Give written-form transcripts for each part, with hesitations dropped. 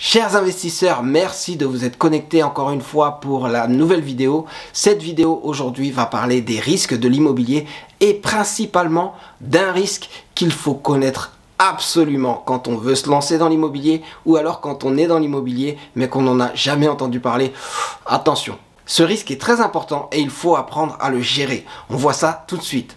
Chers investisseurs, merci de vous être connectés encore une fois pour la nouvelle vidéo. Cette vidéo aujourd'hui va parler des risques de l'immobilier et principalement d'un risque qu'il faut connaître absolument quand on veut se lancer dans l'immobilier ou alors quand on est dans l'immobilier mais qu'on n'en a jamais entendu parler. Attention, ce risque est très important et il faut apprendre à le gérer. On voit ça tout de suite.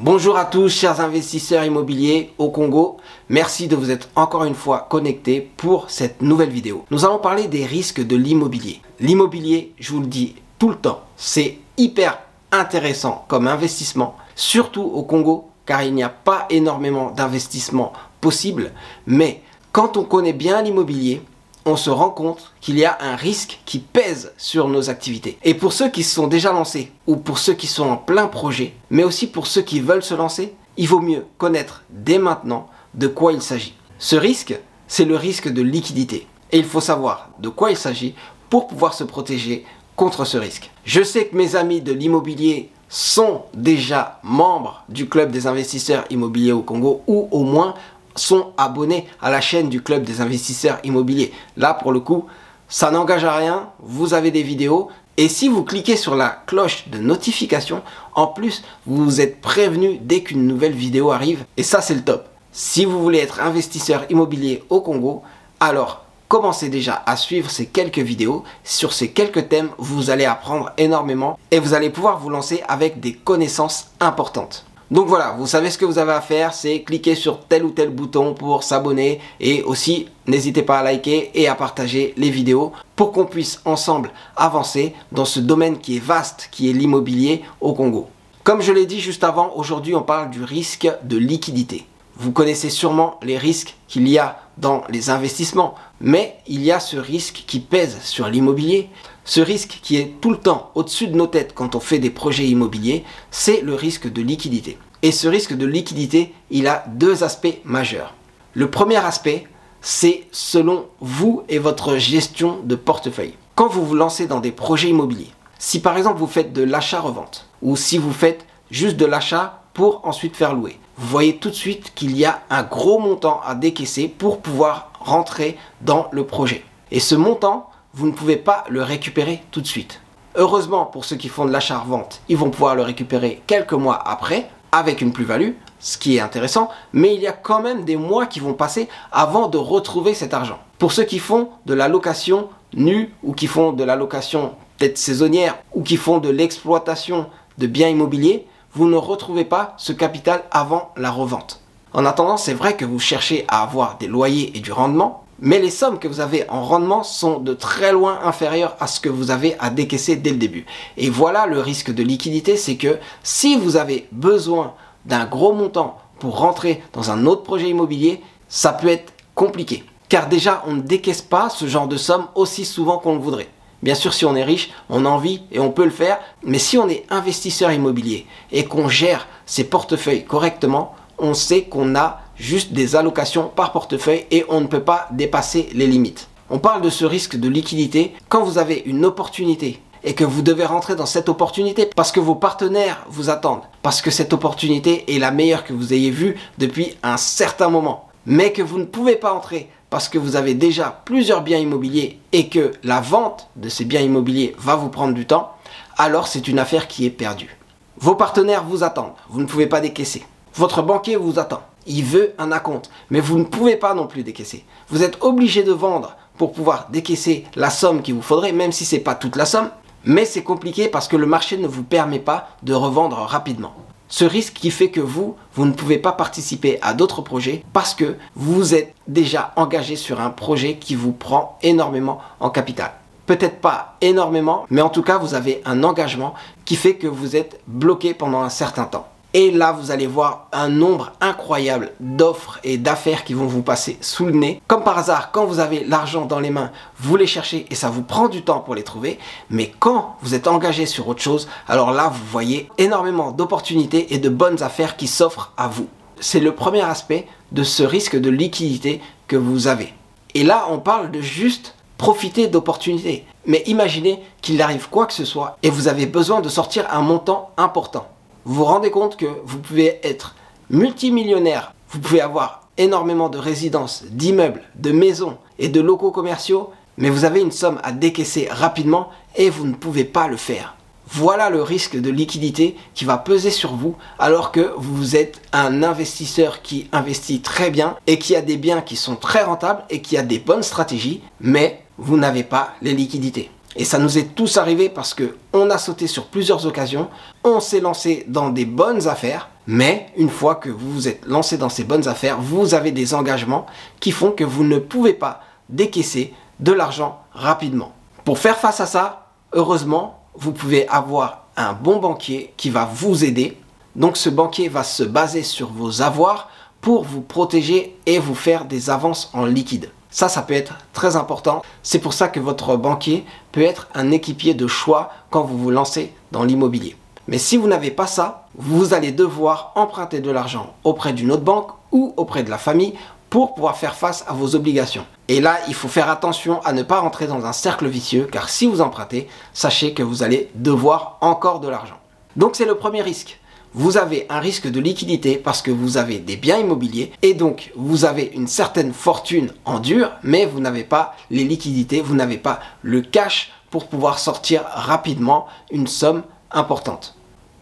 Bonjour à tous chers investisseurs immobiliers au Congo, merci de vous être encore une fois connectés pour cette nouvelle vidéo. Nous allons parler des risques de l'immobilier. L'immobilier, je vous le dis tout le temps, c'est hyper intéressant comme investissement, surtout au Congo car il n'y a pas énormément d'investissements possibles. Mais quand on connaît bien l'immobilier, on se rend compte qu'il y a un risque qui pèse sur nos activités. Et pour ceux qui se sont déjà lancés, ou pour ceux qui sont en plein projet, mais aussi pour ceux qui veulent se lancer, il vaut mieux connaître dès maintenant de quoi il s'agit. Ce risque, c'est le risque de liquidité. Et il faut savoir de quoi il s'agit pour pouvoir se protéger contre ce risque. Je sais que mes amis de l'immobilier sont déjà membres du club des investisseurs immobiliers au Congo, ou au moins sont abonnés à la chaîne du club des investisseurs immobiliers. Là pour le coup, ça n'engage à rien, vous avez des vidéos et si vous cliquez sur la cloche de notification, en plus vous êtes prévenu dès qu'une nouvelle vidéo arrive et ça c'est le top. Si vous voulez être investisseur immobilier au Congo, alors commencez déjà à suivre ces quelques vidéos. Sur ces quelques thèmes, vous allez apprendre énormément et vous allez pouvoir vous lancer avec des connaissances importantes. Donc voilà, vous savez ce que vous avez à faire, c'est cliquer sur tel ou tel bouton pour s'abonner et aussi n'hésitez pas à liker et à partager les vidéos pour qu'on puisse ensemble avancer dans ce domaine qui est vaste, qui est l'immobilier au Congo. Comme je l'ai dit juste avant, aujourd'hui on parle du risque de liquidité. Vous connaissez sûrement les risques qu'il y a dans les investissements, mais il y a ce risque qui pèse sur l'immobilier. Ce risque qui est tout le temps au-dessus de nos têtes quand on fait des projets immobiliers, c'est le risque de liquidité. Et ce risque de liquidité, il a deux aspects majeurs. Le premier aspect, c'est selon vous et votre gestion de portefeuille. Quand vous vous lancez dans des projets immobiliers, si par exemple vous faites de l'achat-revente, ou si vous faites juste de l'achat pour ensuite faire louer, vous voyez tout de suite qu'il y a un gros montant à décaisser pour pouvoir rentrer dans le projet. Et ce montant, vous ne pouvez pas le récupérer tout de suite. Heureusement pour ceux qui font de l'achat-revente, ils vont pouvoir le récupérer quelques mois après avec une plus-value, ce qui est intéressant, mais il y a quand même des mois qui vont passer avant de retrouver cet argent. Pour ceux qui font de la location nue ou qui font de la location peut-être saisonnière ou qui font de l'exploitation de biens immobiliers, vous ne retrouvez pas ce capital avant la revente. En attendant, c'est vrai que vous cherchez à avoir des loyers et du rendement, mais les sommes que vous avez en rendement sont de très loin inférieures à ce que vous avez à décaisser dès le début. Et voilà le risque de liquidité, c'est que si vous avez besoin d'un gros montant pour rentrer dans un autre projet immobilier, ça peut être compliqué. Car déjà, on ne décaisse pas ce genre de sommes aussi souvent qu'on le voudrait. Bien sûr, si on est riche, on a envie et on peut le faire. Mais si on est investisseur immobilier et qu'on gère ses portefeuilles correctement, on sait qu'on a juste des allocations par portefeuille et on ne peut pas dépasser les limites. On parle de ce risque de liquidité quand vous avez une opportunité et que vous devez rentrer dans cette opportunité parce que vos partenaires vous attendent, parce que cette opportunité est la meilleure que vous ayez vue depuis un certain moment, mais que vous ne pouvez pas entrer parce que vous avez déjà plusieurs biens immobiliers et que la vente de ces biens immobiliers va vous prendre du temps, alors c'est une affaire qui est perdue. Vos partenaires vous attendent, vous ne pouvez pas décaisser. Votre banquier vous attend, il veut un acompte, mais vous ne pouvez pas non plus décaisser. Vous êtes obligé de vendre pour pouvoir décaisser la somme qu'il vous faudrait, même si ce n'est pas toute la somme, mais c'est compliqué parce que le marché ne vous permet pas de revendre rapidement. Ce risque qui fait que vous ne pouvez pas participer à d'autres projets parce que vous êtes déjà engagé sur un projet qui vous prend énormément en capital. Peut-être pas énormément, mais en tout cas, vous avez un engagement qui fait que vous êtes bloqué pendant un certain temps. Et là, vous allez voir un nombre incroyable d'offres et d'affaires qui vont vous passer sous le nez. Comme par hasard, quand vous avez l'argent dans les mains, vous les cherchez et ça vous prend du temps pour les trouver. Mais quand vous êtes engagé sur autre chose, alors là, vous voyez énormément d'opportunités et de bonnes affaires qui s'offrent à vous. C'est le premier aspect de ce risque de liquidité que vous avez. Et là, on parle de juste profiter d'opportunités. Mais imaginez qu'il arrive quoi que ce soit et vous avez besoin de sortir un montant important. vous vous rendez compte que vous pouvez être multimillionnaire, vous pouvez avoir énormément de résidences, d'immeubles, de maisons et de locaux commerciaux, mais vous avez une somme à décaisser rapidement et vous ne pouvez pas le faire. Voilà le risque de liquidité qui va peser sur vous alors que vous êtes un investisseur qui investit très bien et qui a des biens qui sont très rentables et qui a des bonnes stratégies, mais vous n'avez pas les liquidités. Et ça nous est tous arrivé parce que on a sauté sur plusieurs occasions, on s'est lancé dans des bonnes affaires, mais une fois que vous vous êtes lancé dans ces bonnes affaires, vous avez des engagements qui font que vous ne pouvez pas décaisser de l'argent rapidement. Pour faire face à ça, heureusement, vous pouvez avoir un bon banquier qui va vous aider. Donc ce banquier va se baser sur vos avoirs pour vous protéger et vous faire des avances en liquide. Ça peut être très important. C'est pour ça que votre banquier peut être un équipier de choix quand vous vous lancez dans l'immobilier. Mais si vous n'avez pas ça, vous allez devoir emprunter de l'argent auprès d'une autre banque ou auprès de la famille pour pouvoir faire face à vos obligations. Et là, il faut faire attention à ne pas rentrer dans un cercle vicieux, car si vous empruntez, sachez que vous allez devoir encore de l'argent. Donc c'est le premier risque. Vous avez un risque de liquidité parce que vous avez des biens immobiliers et donc vous avez une certaine fortune en dur, mais vous n'avez pas les liquidités, vous n'avez pas le cash pour pouvoir sortir rapidement une somme importante.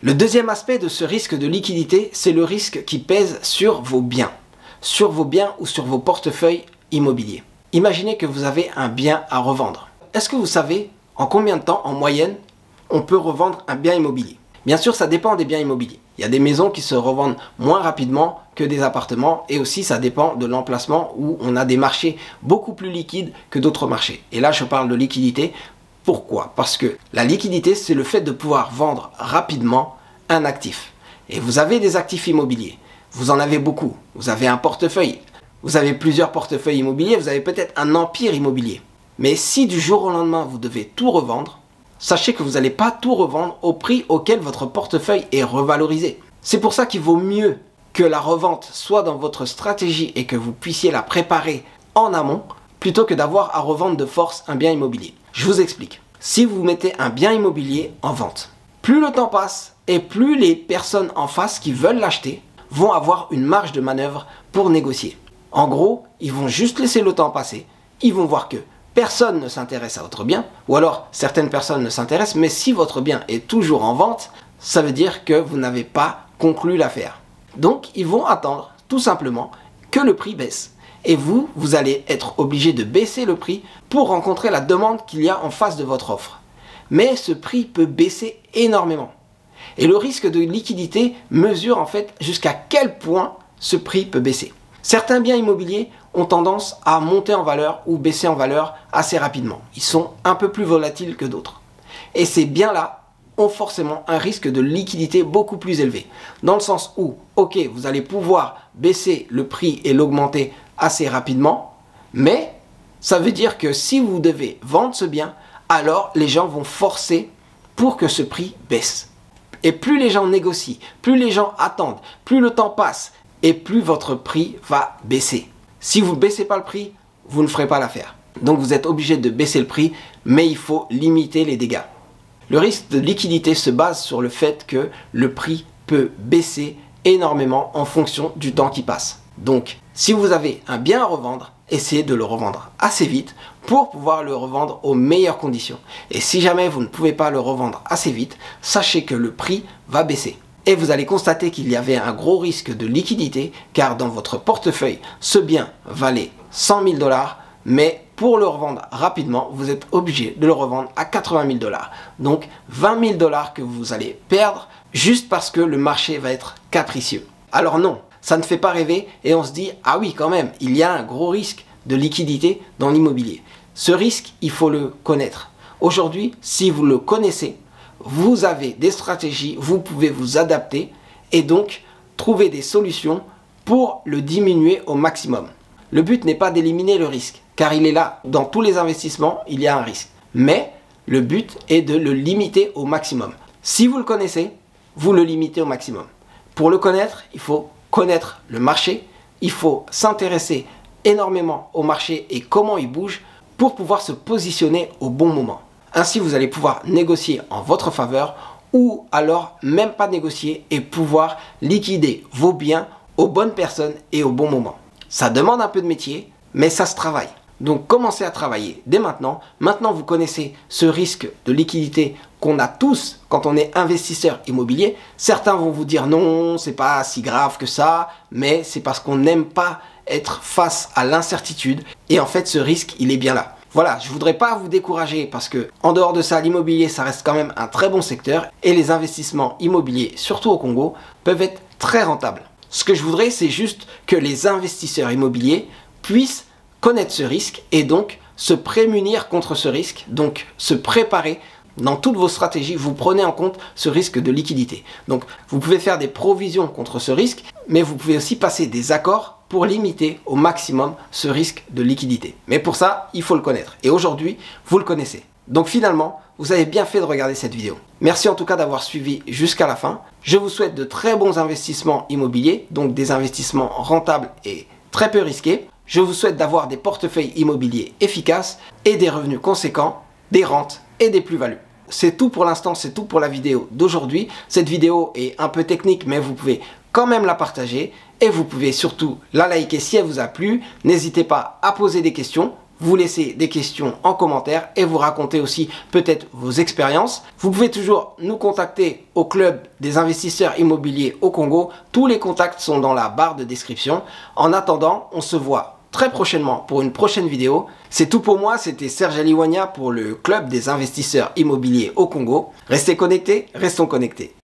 Le deuxième aspect de ce risque de liquidité, c'est le risque qui pèse sur vos biens ou sur vos portefeuilles immobiliers. Imaginez que vous avez un bien à revendre. Est-ce que vous savez en combien de temps, en moyenne, on peut revendre un bien immobilier? Bien sûr, ça dépend des biens immobiliers. Il y a des maisons qui se revendent moins rapidement que des appartements et aussi ça dépend de l'emplacement où on a des marchés beaucoup plus liquides que d'autres marchés. Et là, je parle de liquidité. Pourquoi? Parce que la liquidité, c'est le fait de pouvoir vendre rapidement un actif. Et vous avez des actifs immobiliers. Vous en avez beaucoup. Vous avez un portefeuille. Vous avez plusieurs portefeuilles immobiliers. Vous avez peut-être un empire immobilier. Mais si du jour au lendemain, vous devez tout revendre, sachez que vous n'allez pas tout revendre au prix auquel votre portefeuille est revalorisé. C'est pour ça qu'il vaut mieux que la revente soit dans votre stratégie et que vous puissiez la préparer en amont plutôt que d'avoir à revendre de force un bien immobilier. Je vous explique. Si vous mettez un bien immobilier en vente, plus le temps passe et plus les personnes en face qui veulent l'acheter vont avoir une marge de manœuvre pour négocier. En gros, ils vont juste laisser le temps passer, ils vont voir que personne ne s'intéresse à votre bien, ou alors certaines personnes ne s'intéressent, mais si votre bien est toujours en vente, ça veut dire que vous n'avez pas conclu l'affaire. Donc, ils vont attendre tout simplement que le prix baisse. Et vous allez être obligé de baisser le prix pour rencontrer la demande qu'il y a en face de votre offre. Mais ce prix peut baisser énormément. Et le risque de liquidité mesure en fait jusqu'à quel point ce prix peut baisser. Certains biens immobiliers ont tendance à monter en valeur ou baisser en valeur assez rapidement. Ils sont un peu plus volatiles que d'autres. Et ces biens-là ont forcément un risque de liquidité beaucoup plus élevé. Dans le sens où, ok, vous allez pouvoir baisser le prix et l'augmenter assez rapidement, mais ça veut dire que si vous devez vendre ce bien, alors les gens vont forcer pour que ce prix baisse. Et plus les gens négocient, plus les gens attendent, plus le temps passe, et plus votre prix va baisser. Si vous ne baissez pas le prix, vous ne ferez pas l'affaire. Donc vous êtes obligé de baisser le prix, mais il faut limiter les dégâts. Le risque de liquidité se base sur le fait que le prix peut baisser énormément en fonction du temps qui passe. Donc, si vous avez un bien à revendre, essayez de le revendre assez vite pour pouvoir le revendre aux meilleures conditions. Et si jamais vous ne pouvez pas le revendre assez vite, sachez que le prix va baisser. Et vous allez constater qu'il y avait un gros risque de liquidité car dans votre portefeuille, ce bien valait 100 000 $, mais pour le revendre rapidement, vous êtes obligé de le revendre à 80 000 $. Donc 20 000 $ que vous allez perdre juste parce que le marché va être capricieux. Alors non, ça ne fait pas rêver et on se dit « Ah oui, quand même, il y a un gros risque de liquidité dans l'immobilier. » Ce risque, il faut le connaître. Aujourd'hui, si vous le connaissez, vous avez des stratégies, vous pouvez vous adapter et donc trouver des solutions pour le diminuer au maximum. Le but n'est pas d'éliminer le risque, car il est là. Dans tous les investissements, il y a un risque. Mais le but est de le limiter au maximum. Si vous le connaissez, vous le limitez au maximum. Pour le connaître, il faut connaître le marché, il faut s'intéresser énormément au marché et comment il bouge pour pouvoir se positionner au bon moment. Ainsi, vous allez pouvoir négocier en votre faveur ou alors même pas négocier et pouvoir liquider vos biens aux bonnes personnes et au bon moment. Ça demande un peu de métier, mais ça se travaille. Donc commencez à travailler dès maintenant. Maintenant vous connaissez ce risque de liquidité qu'on a tous quand on est investisseur immobilier. Certains vont vous dire non, c'est pas si grave que ça, mais c'est parce qu'on n'aime pas être face à l'incertitude. Et en fait ce risque il est bien là. Voilà, je voudrais pas vous décourager parce que en dehors de ça, l'immobilier ça reste quand même un très bon secteur et les investissements immobiliers, surtout au Congo, peuvent être très rentables. Ce que je voudrais, c'est juste que les investisseurs immobiliers puissent connaître ce risque et donc se prémunir contre ce risque, donc se préparer. Dans toutes vos stratégies, vous prenez en compte ce risque de liquidité. Donc vous pouvez faire des provisions contre ce risque, mais vous pouvez aussi passer des accords pour limiter au maximum ce risque de liquidité. Mais pour ça, il faut le connaître. Et aujourd'hui, vous le connaissez. Donc finalement, vous avez bien fait de regarder cette vidéo. Merci en tout cas d'avoir suivi jusqu'à la fin. Je vous souhaite de très bons investissements immobiliers, donc des investissements rentables et très peu risqués. Je vous souhaite d'avoir des portefeuilles immobiliers efficaces et des revenus conséquents, des rentes et des plus-values. C'est tout pour l'instant, c'est tout pour la vidéo d'aujourd'hui. Cette vidéo est un peu technique, mais vous pouvez quand même la partager et vous pouvez surtout la liker si elle vous a plu. N'hésitez pas à poser des questions. Vous laissez des questions en commentaire et vous racontez aussi peut-être vos expériences. Vous pouvez toujours nous contacter au club des investisseurs immobiliers au Congo. Tous les contacts sont dans la barre de description. En attendant, on se voit très prochainement pour une prochaine vidéo. C'est tout pour moi, c'était Serge Aliwania pour le club des investisseurs immobiliers au Congo. Restez connectés, restons connectés.